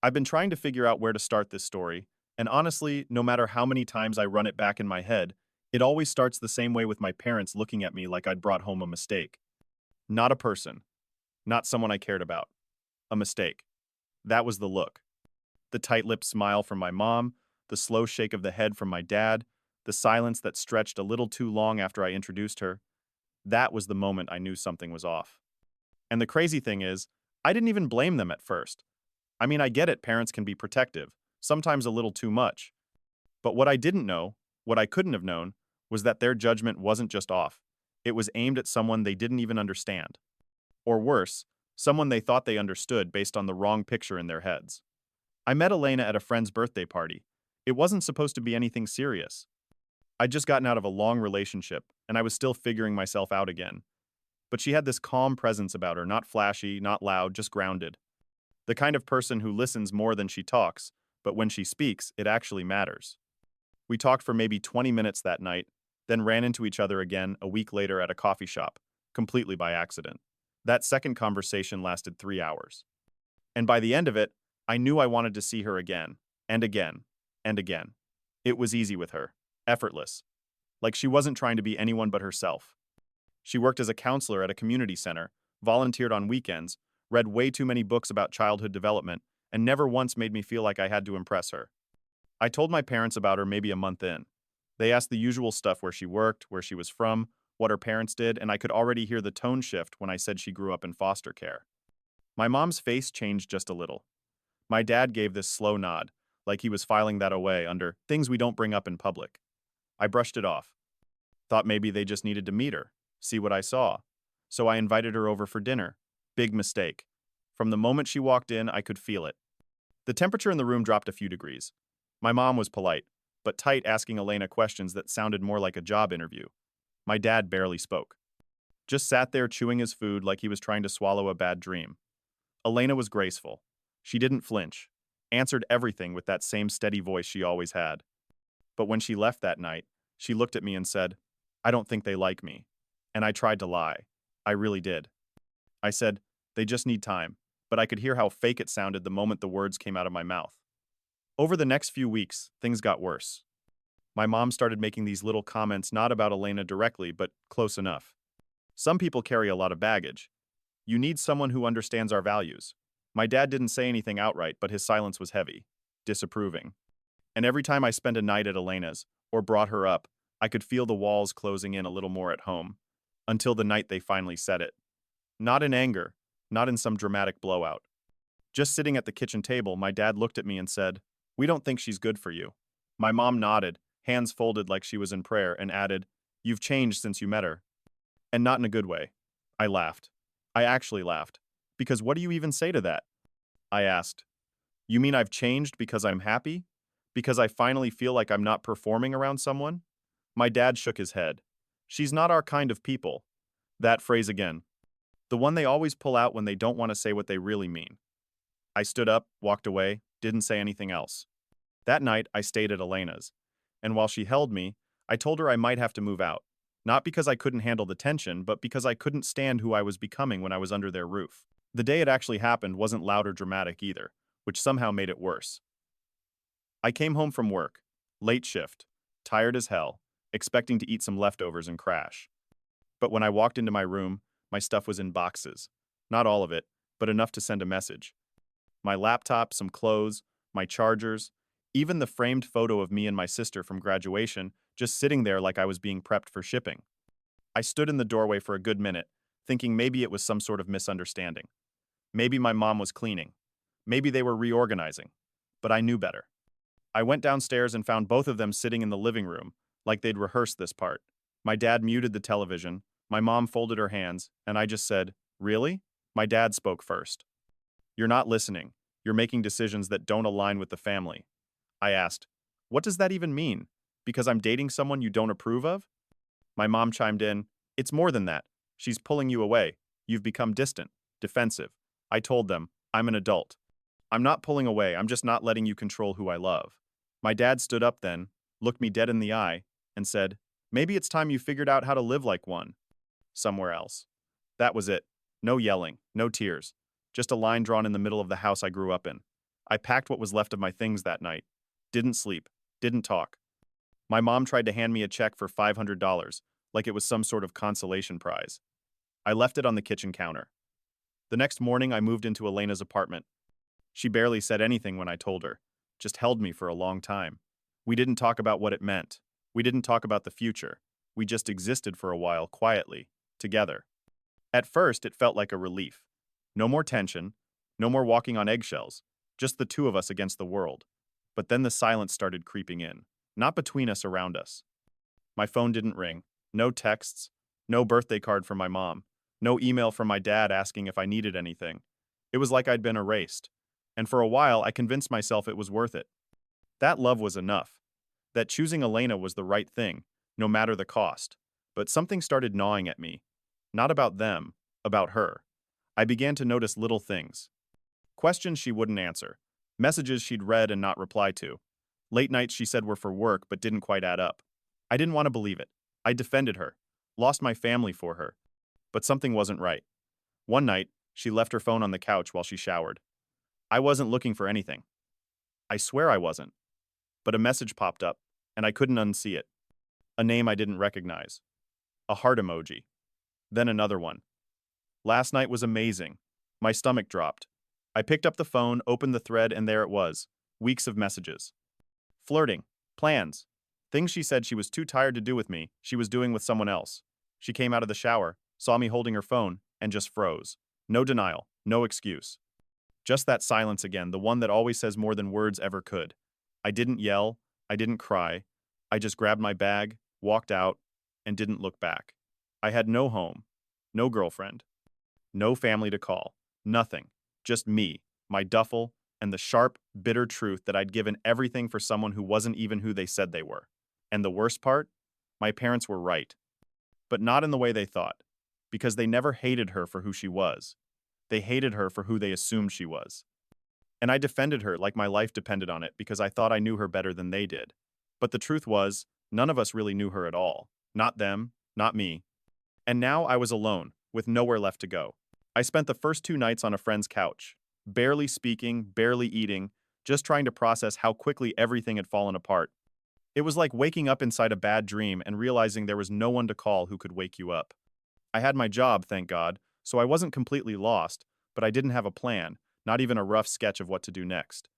I've been trying to figure out where to start this story, and honestly, no matter how many times I run it back in my head, it always starts the same way with my parents looking at me like I'd brought home a mistake. Not a person, not someone I cared about. A mistake. That was the look. The tight-lipped smile from my mom, the slow shake of the head from my dad, the silence that stretched a little too long after I introduced her. That was the moment I knew something was off. And the crazy thing is, I didn't even blame them at first. I mean, I get it, parents can be protective, sometimes a little too much. But what I didn't know, what I couldn't have known, was that their judgment wasn't just off. It was aimed at someone they didn't even understand. Or worse, someone they thought they understood based on the wrong picture in their heads. I met Elena at a friend's birthday party. It wasn't supposed to be anything serious. I'd just gotten out of a long relationship, and I was still figuring myself out again. But she had this calm presence about her, not flashy, not loud, just grounded. The kind of person who listens more than she talks, but when she speaks, it actually matters. We talked for maybe 20 minutes that night, then ran into each other again a week later at a coffee shop, completely by accident. That second conversation lasted 3 hours. And by the end of it, I knew I wanted to see her again, and again, and again. It was easy with her, effortless. Like she wasn't trying to be anyone but herself. She worked as a counselor at a community center, volunteered on weekends, read way too many books about childhood development, and never once made me feel like I had to impress her. I told my parents about her maybe a month in. They asked the usual stuff: where she worked, where she was from, what her parents did, and I could already hear the tone shift when I said she grew up in foster care. My mom's face changed just a little. My dad gave this slow nod, like he was filing that away under things we don't bring up in public. I brushed it off. Thought maybe they just needed to meet her, see what I saw. So I invited her over for dinner. Big mistake. From the moment she walked in, I could feel it. The temperature in the room dropped a few degrees. My mom was polite, but tight, asking Elena questions that sounded more like a job interview. My dad barely spoke. Just sat there chewing his food like he was trying to swallow a bad dream. Elena was graceful. She didn't flinch, answered everything with that same steady voice she always had. But when she left that night, she looked at me and said, "I don't think they like me." And I tried to lie. I really did. I said, "They just need time," but I could hear how fake it sounded the moment the words came out of my mouth. Over the next few weeks, things got worse. My mom started making these little comments not about Elena directly, but close enough. Some people carry a lot of baggage. You need someone who understands our values. My dad didn't say anything outright, but his silence was heavy, disapproving. And every time I spent a night at Elena's, or brought her up, I could feel the walls closing in a little more at home. Until the night they finally said it. Not in anger, not in some dramatic blowout. Just sitting at the kitchen table, my dad looked at me and said, "We don't think she's good for you." My mom nodded, hands folded like she was in prayer, and added, "You've changed since you met her." And not in a good way. I laughed. I actually laughed. Because what do you even say to that? I asked. You mean I've changed because I'm happy? Because I finally feel like I'm not performing around someone? My dad shook his head. She's not our kind of people. That phrase again. The one they always pull out when they don't want to say what they really mean. I stood up, walked away, didn't say anything else. That night, I stayed at Elena's. And while she held me, I told her I might have to move out. Not because I couldn't handle the tension, but because I couldn't stand who I was becoming when I was under their roof. The day it actually happened wasn't loud or dramatic either, which somehow made it worse. I came home from work, late shift, tired as hell, expecting to eat some leftovers and crash. But when I walked into my room, my stuff was in boxes. Not all of it, but enough to send a message. My laptop, some clothes, my chargers, even the framed photo of me and my sister from graduation, just sitting there like I was being prepped for shipping. I stood in the doorway for a good minute, thinking maybe it was some sort of misunderstanding. Maybe my mom was cleaning. Maybe they were reorganizing. But I knew better. I went downstairs and found both of them sitting in the living room, like they'd rehearsed this part. My dad muted the television, my mom folded her hands, and I just said, "Really?" My dad spoke first. "You're not listening. You're making decisions that don't align with the family." I asked, "What does that even mean? Because I'm dating someone you don't approve of?" My mom chimed in, "It's more than that. She's pulling you away. You've become distant, defensive." I told them, "I'm an adult. I'm not pulling away, I'm just not letting you control who I love." My dad stood up then, looked me dead in the eye, and said, "Maybe it's time you figured out how to live like one. Somewhere else." That was it. No yelling, no tears. Just a line drawn in the middle of the house I grew up in. I packed what was left of my things that night. Didn't sleep. Didn't talk. My mom tried to hand me a check for $500, like it was some sort of consolation prize. I left it on the kitchen counter. The next morning, I moved into Elena's apartment. She barely said anything when I told her, just held me for a long time. We didn't talk about what it meant. We didn't talk about the future. We just existed for a while quietly, together. At first, it felt like a relief. No more tension, no more walking on eggshells, just the two of us against the world. But then the silence started creeping in, not between us, around us. My phone didn't ring, no texts, no birthday card from my mom, no email from my dad asking if I needed anything. It was like I'd been erased. And for a while, I convinced myself it was worth it. That love was enough. That choosing Elena was the right thing, no matter the cost. But something started gnawing at me. Not about them, about her. I began to notice little things. Questions she wouldn't answer. Messages she'd read and not reply to. Late nights she said were for work but didn't quite add up. I didn't want to believe it. I defended her. Lost my family for her. But something wasn't right. One night, she left her phone on the couch while she showered. I wasn't looking for anything. I swear I wasn't. But a message popped up, and I couldn't unsee it. A name I didn't recognize. A heart emoji. Then another one. Last night was amazing. My stomach dropped. I picked up the phone, opened the thread, and there it was. Weeks of messages. Flirting. Plans. Things she said she was too tired to do with me, she was doing with someone else. She came out of the shower, saw me holding her phone, and just froze. No denial. No excuse. Just that silence again, the one that always says more than words ever could. I didn't yell. I didn't cry. I just grabbed my bag, walked out, and didn't look back. I had no home, no girlfriend, no family to call, nothing. Just me, my duffel, and the sharp, bitter truth that I'd given everything for someone who wasn't even who they said they were. And the worst part? My parents were right. But not in the way they thought, because they never hated her for who she was. They hated her for who they assumed she was. And I defended her like my life depended on it because I thought I knew her better than they did. But the truth was, none of us really knew her at all. Not them, not me. And now I was alone, with nowhere left to go. I spent the first 2 nights on a friend's couch, barely speaking, barely eating, just trying to process how quickly everything had fallen apart. It was like waking up inside a bad dream and realizing there was no one to call who could wake you up. I had my job, thank God, so I wasn't completely lost, but I didn't have a plan, not even a rough sketch of what to do next.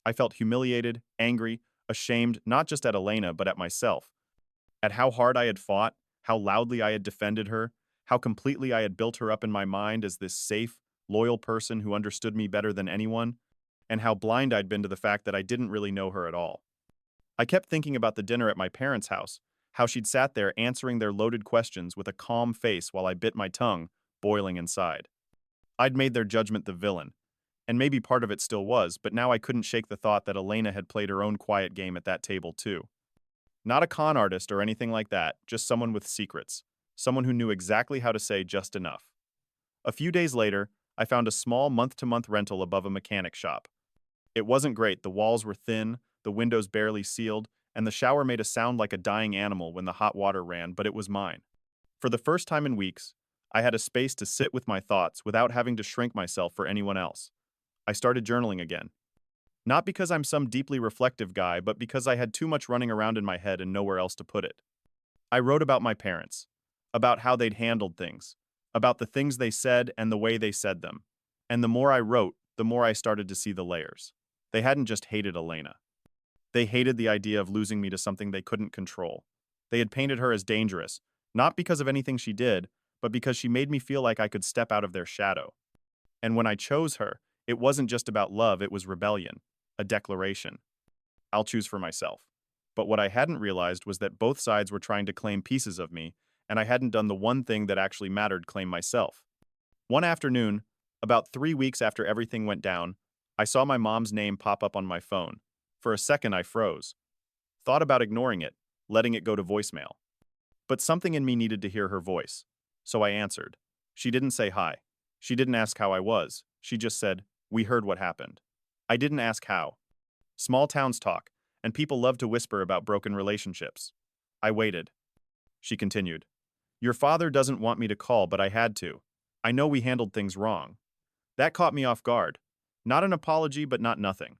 I felt humiliated, angry, ashamed, not just at Elena, but at myself. At how hard I had fought, how loudly I had defended her, how completely I had built her up in my mind as this safe, loyal person who understood me better than anyone, and how blind I'd been to the fact that I didn't really know her at all. I kept thinking about the dinner at my parents' house, how she'd sat there answering their loaded questions with a calm face while I bit my tongue, boiling inside. I'd made their judgment the villain, and maybe part of it still was, but now I couldn't shake the thought that Elena had played her own quiet game at that table too. Not a con artist or anything like that, just someone with secrets, someone who knew exactly how to say just enough. A few days later, I found a small month-to-month rental above a mechanic shop. It wasn't great, the walls were thin, the windows barely sealed, and the shower made a sound like a dying animal when the hot water ran, but it was mine. For the first time in weeks, I had a space to sit with my thoughts without having to shrink myself for anyone else. I started journaling again. Not because I'm some deeply reflective guy, but because I had too much running around in my head and nowhere else to put it. I wrote about my parents, about how they'd handled things, about the things they said and the way they said them. And the more I wrote, the more I started to see the layers. They hadn't just hated Elena. They hated the idea of losing me to something they couldn't control. They had painted her as dangerous, not because of anything she did, but because she made me feel like I could step out of their shadow. And when I chose her, it wasn't just about love, it was rebellion, a declaration. I'll choose for myself. But what I hadn't realized was that both sides were trying to claim pieces of me, and I hadn't done the one thing that actually mattered, claim myself. One afternoon, about 3 weeks after everything went down, I saw my mom's name pop up on my phone. For a second, I froze. Thought about ignoring it, letting it go to voicemail. But something in me needed to hear her voice. So I answered. She didn't say hi. She didn't ask how I was. She just said, "We heard what happened." I didn't ask how. Small towns talk, and people love to whisper about broken relationships. I waited. She continued. "Your father doesn't want me to call, but I had to. I know we handled things wrong." That caught me off guard. Not an apology, but not nothing.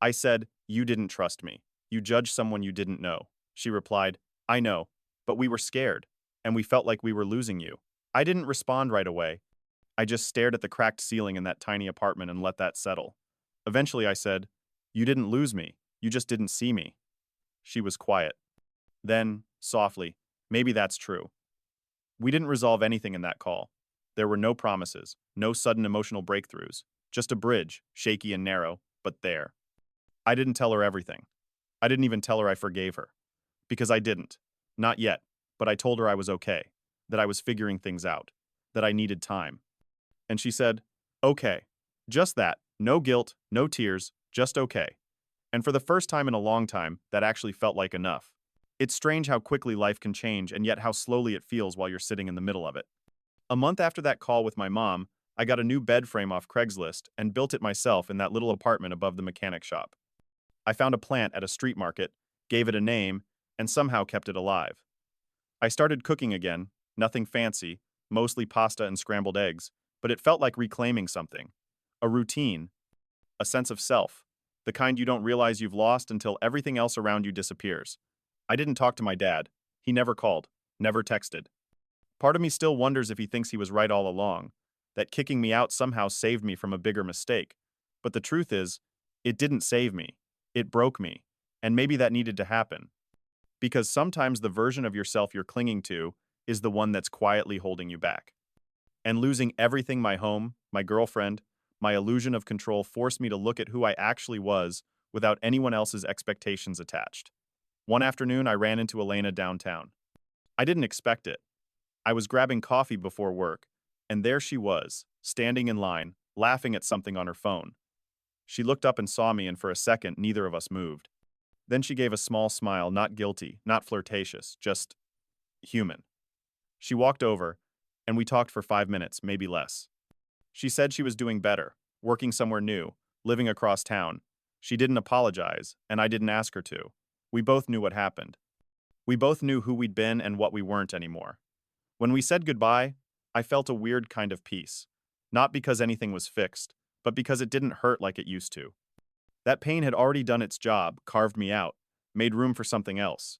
I said, "You didn't trust me. You judged someone you didn't know." She replied, "I know, but we were scared, and we felt like we were losing you." I didn't respond right away. I just stared at the cracked ceiling in that tiny apartment and let that settle. Eventually I said, "You didn't lose me. You just didn't see me." She was quiet. Then, softly, "Maybe that's true." We didn't resolve anything in that call. There were no promises, no sudden emotional breakthroughs, just a bridge, shaky and narrow, but there. I didn't tell her everything. I didn't even tell her I forgave her. Because I didn't. Not yet, but I told her I was okay, that I was figuring things out, that I needed time. And she said, "Okay. Just that. No guilt, no tears, just okay." And for the first time in a long time, that actually felt like enough. It's strange how quickly life can change and yet how slowly it feels while you're sitting in the middle of it. A month after that call with my mom, I got a new bed frame off Craigslist and built it myself in that little apartment above the mechanic shop. I found a plant at a street market, gave it a name, and somehow kept it alive. I started cooking again, nothing fancy, mostly pasta and scrambled eggs, but it felt like reclaiming something. A routine, a sense of self, the kind you don't realize you've lost until everything else around you disappears. I didn't talk to my dad. He never called, never texted. Part of me still wonders if he thinks he was right all along, that kicking me out somehow saved me from a bigger mistake. But the truth is, it didn't save me. It broke me. And maybe that needed to happen. Because sometimes the version of yourself you're clinging to is the one that's quietly holding you back. And losing everything, my home, my girlfriend, my illusion of control forced me to look at who I actually was without anyone else's expectations attached. One afternoon, I ran into Elena downtown. I didn't expect it. I was grabbing coffee before work, and there she was, standing in line, laughing at something on her phone. She looked up and saw me, and for a second, neither of us moved. Then she gave a small smile, not guilty, not flirtatious, just human. She walked over, and we talked for 5 minutes, maybe less. She said she was doing better, working somewhere new, living across town. She didn't apologize, and I didn't ask her to. We both knew what happened. We both knew who we'd been and what we weren't anymore. When we said goodbye, I felt a weird kind of peace. Not because anything was fixed, but because it didn't hurt like it used to. That pain had already done its job, carved me out, made room for something else.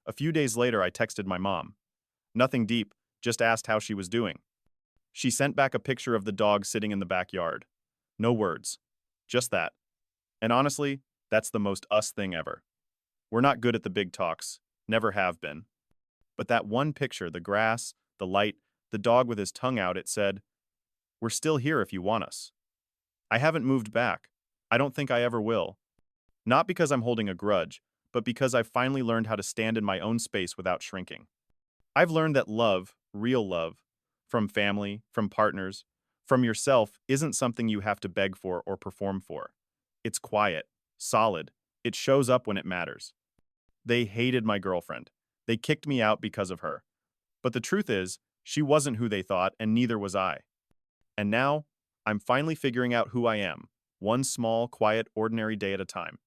A few days later, I texted my mom. Nothing deep, just asked how she was doing. She sent back a picture of the dog sitting in the backyard. No words. Just that. And honestly, that's the most us thing ever. We're not good at the big talks, never have been. But that one picture, the grass, the light, the dog with his tongue out, it said, "We're still here if you want us." I haven't moved back. I don't think I ever will. Not because I'm holding a grudge, but because I've finally learned how to stand in my own space without shrinking. I've learned that love, real love, from family, from partners, from yourself, isn't something you have to beg for or perform for. It's quiet, solid. It shows up when it matters. They hated my girlfriend. They kicked me out because of her. But the truth is, she wasn't who they thought, and neither was I. And now, I'm finally figuring out who I am, one small, quiet, ordinary day at a time.